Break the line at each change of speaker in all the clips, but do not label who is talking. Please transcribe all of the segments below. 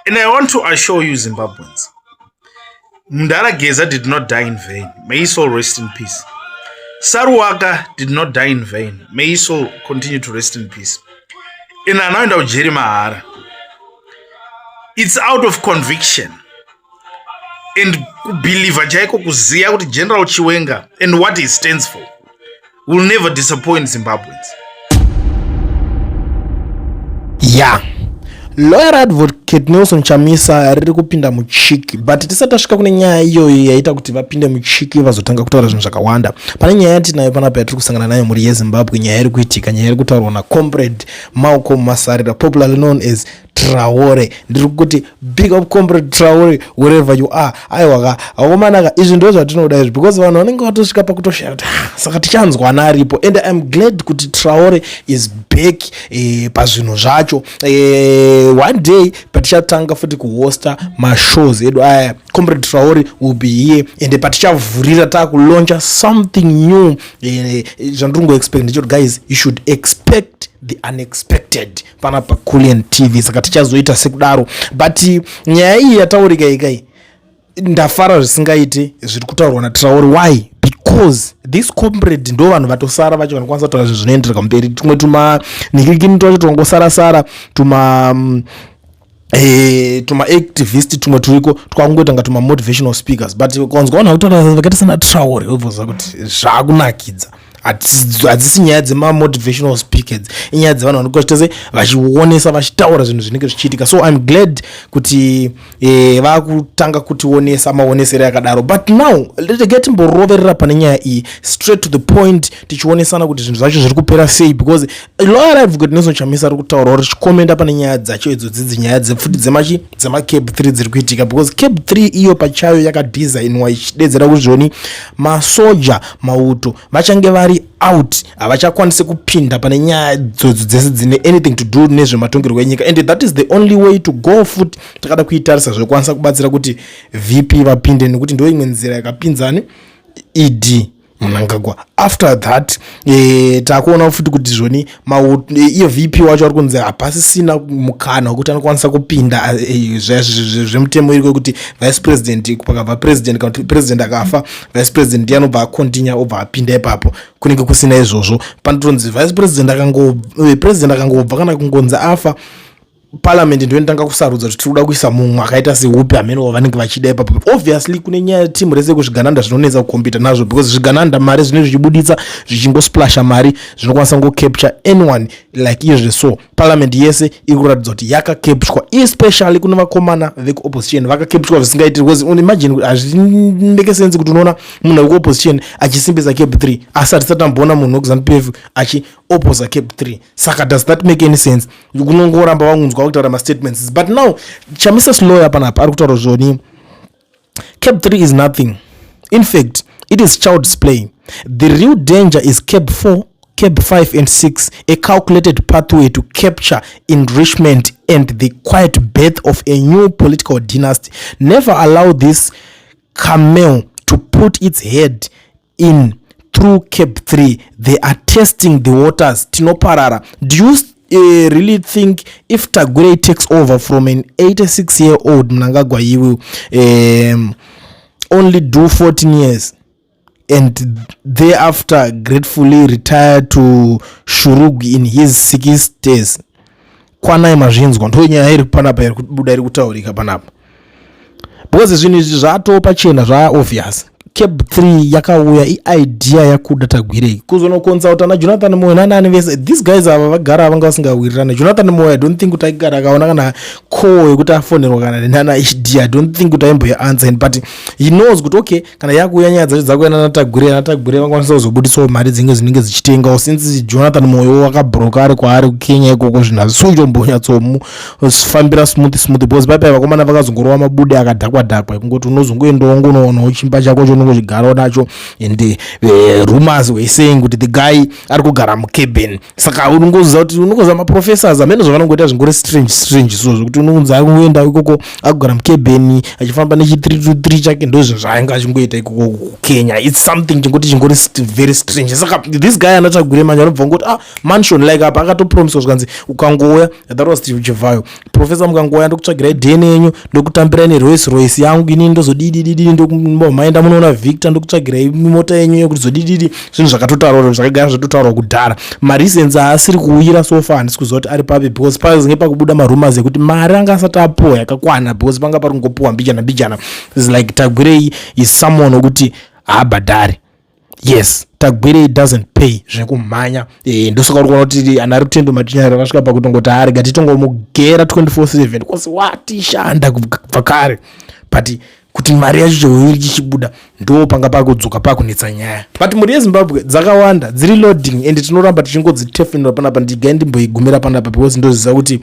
And I want to assure you, Zimbabweans, Mdara Geza did not die in vain. May his soul rest in peace. Saruwaka did not die in vain. May his soul continue to rest in peace. In Ananda Ujiri Mahara, it's out of conviction and believer Jaiko Kuzia with General Chiwenga and what he stands for will never disappoint Zimbabweans.
Yeah. Lawyer advocate Nelson Chamisa ariri kupinda muchiki, but tisatashika kune nyaya iyoyo yaita kuti vapinde muchiki vazotanga kutaura zvinhu zvakawanda. Pane nyaya tinayo panapa yatiri kusangana nayo muri yeZimbabwe, nyaya iri kuitika, nyaya iri kutaurwa naComrade Malcolm Masarira, popularly known as Traore. Ndiri kuti big up Comrade Traore wherever you are. Aiwa akomanaka izvi ndo zvatinoda izvi, because vanhu vanenge vatosvika pakutoshaya kuti saka tichanzwana aripo, and I'm glad kuti Traore is back pazvinhu zvacho. One day patichatanga futi kuhosta mashows edu aya, Comrade Traore will be here, and patichavhurira taakulauncha something new. Zvandiri expect ndicho, guys, you should expect the unexpected panapa Kulian TV. Saka tichazoita sekudaro, but nyaya iyi yataurika ikai ndafara zvisingaite zviri kutaurwa naTraore. Why? Because this Comrade ndo vanhu vatosara vacho vanokwanisa kutaura zvinhu zvinoenderera kumberi. Tumwe tuma nikikini twacho twangosara tuma activist tumwe turiko twakungoita tuma motivational speakers, but ukanzwa vanhu vakutaura vakaita sana Traore wobvunza kuti zvakunakidza. Hadzisi nyaya dzema-motivational speakers, inyaya dzevanhu vanokoshtese vachionesa vachitaura zvinhu zvinenge zvichiitika. So I'm glad kuti vakutanga kutionesa maonesero akadaro. But now let's get mboroverera pane nyaya iyi straight to the point, tichionesana kuti zvinhu zvacho zviri kupera sei, because lawyer advocate Nelson Chamisa ari kutaura richikomenda pane nyaya dzacho idzodzi nyaya dzefuti dzema-Cape 3 dziri kuitika, because Cape 3 iyo pachayo yakadesignwa ichidedzera kuti zvoni masoja mauto vachange vari out, havachakwanisi kupinda pane nyaya dzese dzine anything to do nezvematongerwo enyika, and that is the only way to go. Futi takada kuitarisa zvokwanisa kubatsira kuti VP vapinde, nekuti ndo imwe nzira yakapinzani ED Mnangagwa. After that takuona futi kuti zvoni iyo VP wacho ari kunzi hapasisina mukana wekuti anokwanisa kupinda zvemutemo iri kuti vice president pakabva president, kana kuti president akafa vice president yanobva akontinue obva apinda ipapo. Kunenge kusina izvozvo, panotonzi vice president akangobva kana kungonzi afa, parliament ndio inotanga kusarudza kuti tiri kuda kuisa mumwe akaita seupi amene vanenge vachida ipapo. Obviously kune nyaya timu rese kuzvigananda zvinonetsa kukombita nazvo, because zvigananda mari zvinenge zvichibuditsa zvichingosiplasha mari zvinokwanisa ngocapture anyone like izvo. So parliament yese iri kuratidza kuti yakacapturwa, especially kune vakomana vekuopposition vakacapturwa zvisingaiti, because imagine kuti hazvimeke sense kuti unoona munhu wekuopposition achisimbisa Cape 3 asi hatisatamboona munhu wekuZANU-PF achi-opposa Cape 3. Saka does that make any sense? Kunongoramba vangunzwa kutaura ma-statements, but now Chamisa's lawyer panapa ari kutaura zvoni Cape 3 is nothing. In fact, it is child's play. The real danger is Cape 4, Cape 5 and 6, a calculated pathway to capture, enrichment and the quiet birth of a new political dynasty. Never allow this camel to put its head in through Cape 3. They are testing the waters. Tinoparara. Do you really think if Tagore takes over from an 86-year-old Mnangagwa, he will only do 14 years and thereafter gratefully retire to Shurugi in his 60s? Kwana imazvinzwa ndo nyaya iri panapa iri kubuda iri kutaurika panapa, because zvinhu izvi zvatopa chena obvious. Cape 3 yakauya idea yakuda Tagwirei kuzonokonsulta naJonathan Moyo nanani vese. These guys ava vagara vanga vasingawirirana. Jonathan Moyo I don't think kuti aigara akaona kana call yekuti afonerwa kana nana HD. I don't think kuti aimboya answer, but he knows kuti okay kana yakuya nyaya dzacho dzakuyana naTagwirei vangakwanisa kuzobuditsawo mari dzinenge dzinenge dzichitengawo, since Jonathan Moyo wakabhuroka ari kwaari kuKenya ikoko zvinhu hazvisombonyatsomu-fambira smooth, because paipai vakomana vakazongorova mabude akadhakwa kungoti unozongoendawo ngunoona chimba chako chono unongochigarawo nacho, and rumors were saying kuti the guy ari kugara mukabin. Saka unongoziva kuti unongoziva maprofessors amene zvavanongoita zvingori strange so zvokuti unongonzi ari kungoenda ikoko akugara mukabin achifamba nechi323 chake ndozvo zvaanga achingoita ikoko kukenya. It's something chingori very strange. Saka this guy anatagwire manje anobva ngoti mansion like apa akatopromiswa zvikanzi ukangouya, that was Steve Chivhayo, professor mukangouya ndokutsvagirai DNA yenyu ndokutambira neRolls Royce yangu ini ndozodidididi ndokumaenda munoona Victor ndokutsvagirai mota yenyu yekuti zodididi. Zvinhu zvakatotaurwa zvakagara zvatotaurwa kudhara. Mareasons aasiri kuuyira so far handisi kuziva kuti ari papi, because pazinge pakubuda marumors ekuti mari anga asati apuwa yakakwana, because panga pari kungopuwa mbijana. Is like Tagwirei is someone wekuti haabhadhari. Yes, Tagwirei doesn't pay zvekumhanya. Ndosaka uri kuona kuti ana ari kutendo matinyari akasvika pakuti ngoti arega titongomugera 24/7 because watishanda kubva kare, but kuti mari yacho chouiri chichibuda ndo panga pakudzoka pakunetsa nyaya. But mhuri yeZimbabwe dzakawanda dziri loading, and tinoramba tichingodzitefinira panapa. Ndigai ndimboigumira panapa because ndoziva kuti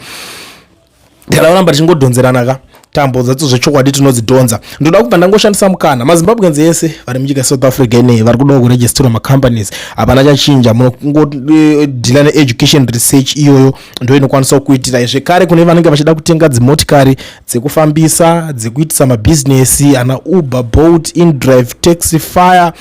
tikaramba tichingodhonzerana ka tambo dzacho zvechokwadi tinodzidhonza. Ndoda kubva ndangoshandisa mukana maZimbabweans ese vari munyika yeSouth Africa ine vari kuda kurejistira macompanies hapana chachinja, munongodhila needucation research iyoyo ndo inokwanisa kuitira. Zvekare kune vanenge vachida kutenga dzimotikari dzekufambisa dzekuitisa mabhizinesi ana Uber, Bolt, InDrive, Taxify,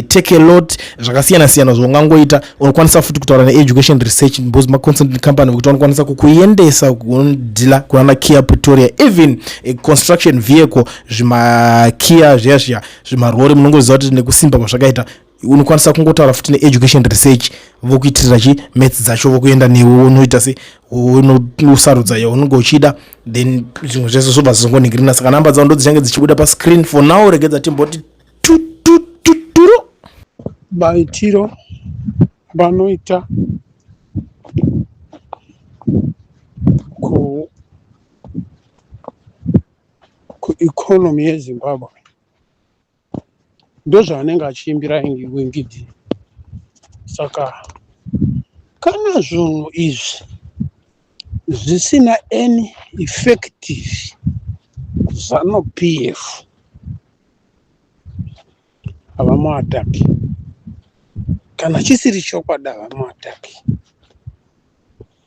Takealot zvakasiyana zvaungangoita, unokwanisa futi kutaura needucation research because maconsulting company kuti vanokwanisa kukuendesa kundila kuna Kia Pretoria, even a construction vehicle zvimakia zviya zvimarori munongoziva kuti nekusimba kwazvakaita unokwanisa kungotaura futi needucation research vokuitirira maths dzacho vokuenda newe unoita se unosarudza yaunenge uchida, then zvimwe zvese zobva zvizongoningirina. Saka namba dzavo ndodzinenge dzichibuda pascreen for now. Regedza timboti tutututuro
baitiro vanoita kueconomy yeZimbabwe ndozvaanenge achiimbira Wingidi. Saka kana zvinhu izvi zvisina any effective ZANU-PF havamuataki, kana chisiri chokwadi havamuataki.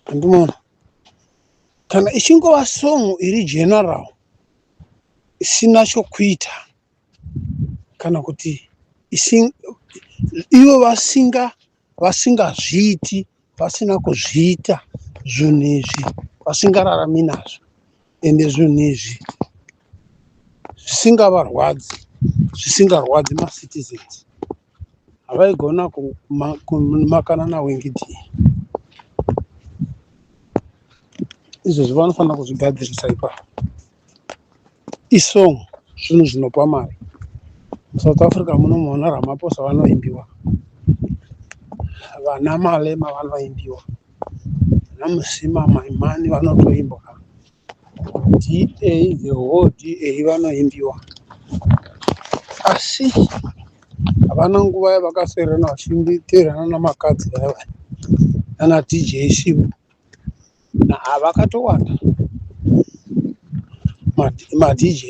Andimona kana ichingova songo iri general isina chokuita kana kuti ivo vasingazviiti, vasina kuzviita zvinhu izvi, vasingararami nazvo, ende zvinhu izvi zvisingarwadzi macitizens, havaigona kumakana naWingidi. Izvozvo vanofanira kuzvigadzirisa ipapo. Isong zvinhu zvinopa mari. South Africa munomuona Ramaphosa vanoimbiwa, vana Malema vanoimbiwa, vana Musima Maimani vanotoimbwa, DA the whole DA vanoimbiwa, asi havana nguva yavakaserana vachimboterana namakadzi ava nana DJ Shivu vakatowanda madj.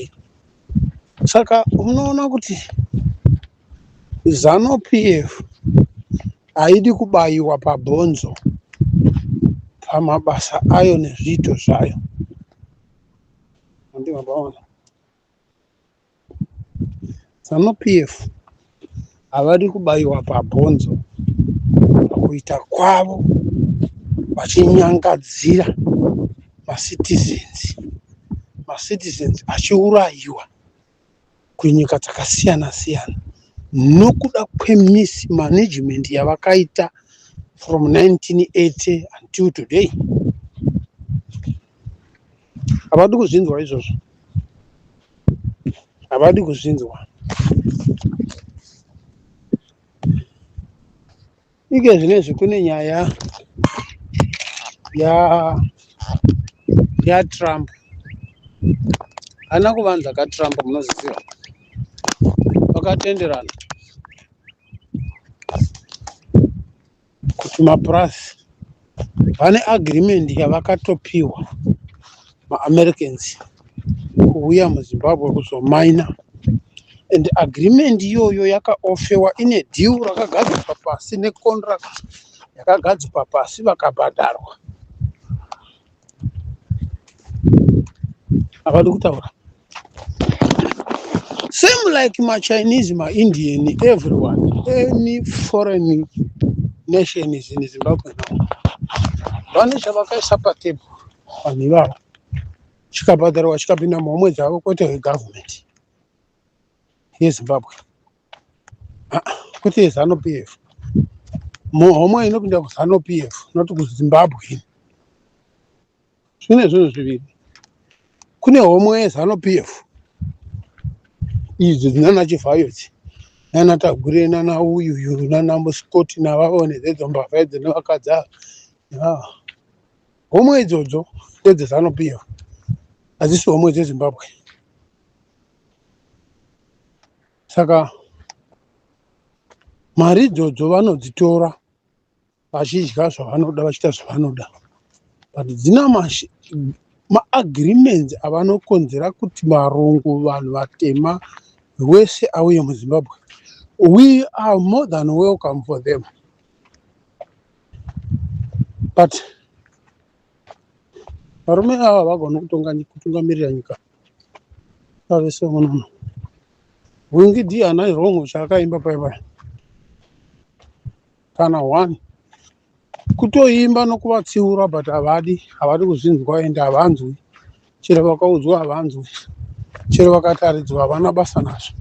Saka unoona kuti ZANU-PF haidi kubayiwa pabhonzo pamabasa ayo nezviito zvayo. Ndimbaona ZANU-PF havadi kubayiwa pabhonzo pakuita kwavo vachinyangadzira macitizens achiurayiwa kunyika dzakasiyana siyana nokuda kwemismanagement yavakaita from 1980 until today. Havadi kuzvinzwa izvozvo, havadi kuzvinzwa. Ike zvinezvi kune nyaya ya Trump. Hana kuvanza ka Trump munoziva. Vakatenderana kuti mapurasi vane agreement yavakatopiwa maAmericans kuuya muZimbabwe kuzomaina and agreement iyoyo yakaofewa ine deal rakagadzikwa pasi necontract yakagadzikwa pasi vakabhadharwa. Havadi kutaura. Same like ma-Chinese, ma-Indian, everyone, any foreign nation is in Zimbabwe now. Vane chavakaisa patable vanhu ivavo chikabhadharwa chikapinda muhomwe dzavo kwete government yeZimbabwe, kwete ZANU-PF. Muhomwe inopinda kuZANU-PF noti kuZimbabwe. Zvine zvinhu zviviri. Kune homwe yeZANU-PF idzo dzinana Chivhayodzi nana Tagure nana uyuyu nana Muskoti navavo nedzeDzombavha edzo nevakadzi ava. Homwe idzodzo ndedzeZANU-PF, hadzisi homwe dzeZimbabwe. Saka mari idzodzo vanodzitora vachidya zvavanoda vachiita zvavanoda, but dzina ma-agreements avanokonzera kuti varungu vanhu vatema wese auye muZimbabwe. We are more than welcome for them, but varume ava vagona kutungamirira nyika vavese munono. Wingidi hana irongo chaakaimba paipai kana one kutoimba nokuvatsiura, but havadi kuzvinzwa ende havanzwi. Chero vakaudzwa havanzwi, chero vakataridzwa havana basa nazvo.